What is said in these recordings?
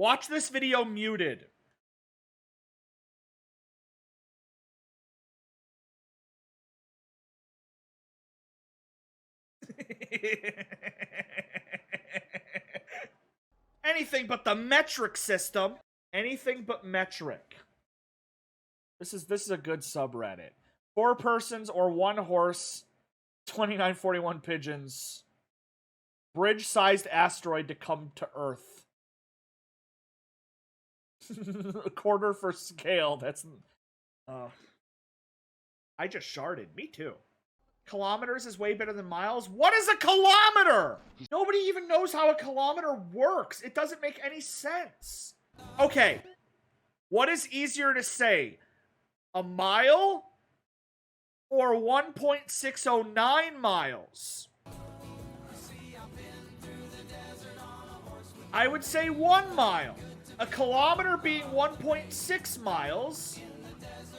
Watch this video muted. Anything but the metric system. Anything but metric. This is a good subreddit. 4 persons or 1 horse, 2941 pigeons. Bridge-sized asteroid to come to Earth. A quarter for scale. That's... I just sharded. Me too. Kilometers is way better than miles. What is a kilometer? Nobody even knows how a kilometer works. It doesn't make any sense. Okay. What is easier to say? A mile or 1.609 miles? I would say 1 mile. A kilometer being 1.6 miles.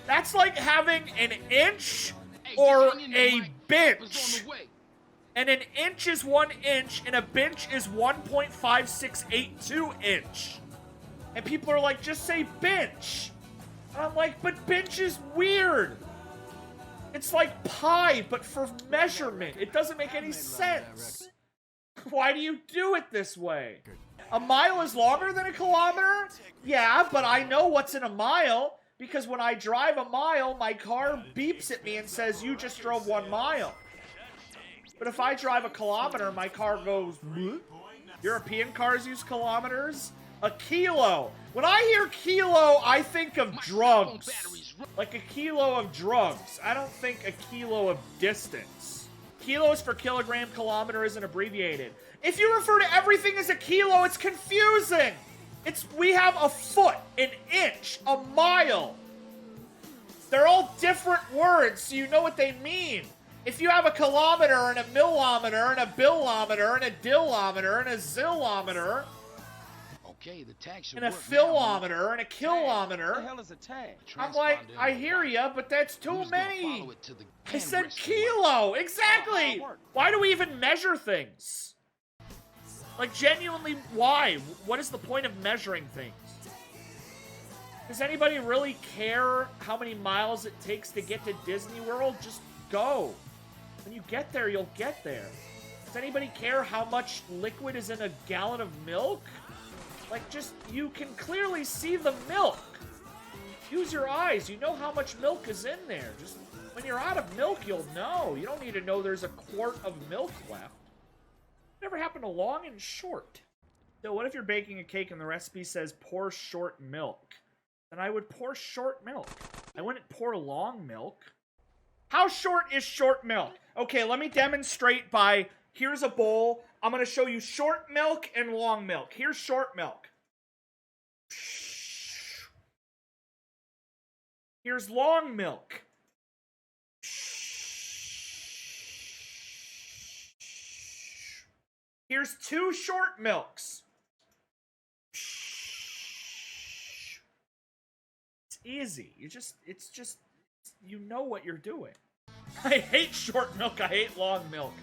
That's like having an inch or a bench. And an inch is 1 inch, and a bench is 1.5682 inch. And people are like, just say bench. And I'm like, but bench is weird. It's like pi, but for measurement. It doesn't make any sense. Why do you do it this way? A mile is longer than a kilometer? Yeah, but I know what's in a mile. Because when I drive a mile, my car beeps at me and says, you just drove 1 mile. But if I drive a kilometer, my car goes, bleh? European cars use kilometers? A kilo. When I hear kilo, I think of drugs. Like a kilo of drugs. I don't think a kilo of distance. Kilo is for kilogram, kilometer isn't abbreviated. If you refer to everything as a kilo, it's confusing. We have a foot, an inch, a mile. They're all different words, so you know what they mean. If you have a kilometer and a millimeter and a billometer and a dillometer and a zillometer, okay, the tag should and a philometer and a kilometer, what the hell is a tag? I'm like, I hear ya, but that's too many. I said kilo, exactly. Why do we even measure things? Like, genuinely, why? What is the point of measuring things? Does anybody really care how many miles it takes to get to Disney World? Just go. When you get there, you'll get there. Does anybody care how much liquid is in a gallon of milk? Like, just, you can clearly see the milk. Use your eyes. You know how much milk is in there. Just, when you're out of milk, you'll know. You don't need to know there's a quart of milk left. Never happened to long and short. So what if you're baking a cake and the recipe says pour short milk? Then I would pour short milk. I wouldn't pour long milk. How short is short milk? Okay, let me demonstrate by, here's a bowl. I'm going to show you short milk and long milk. Here's short milk. Here's long milk. Here's 2 short milks. It's easy. You know what you're doing. I hate short milk. I hate long milk.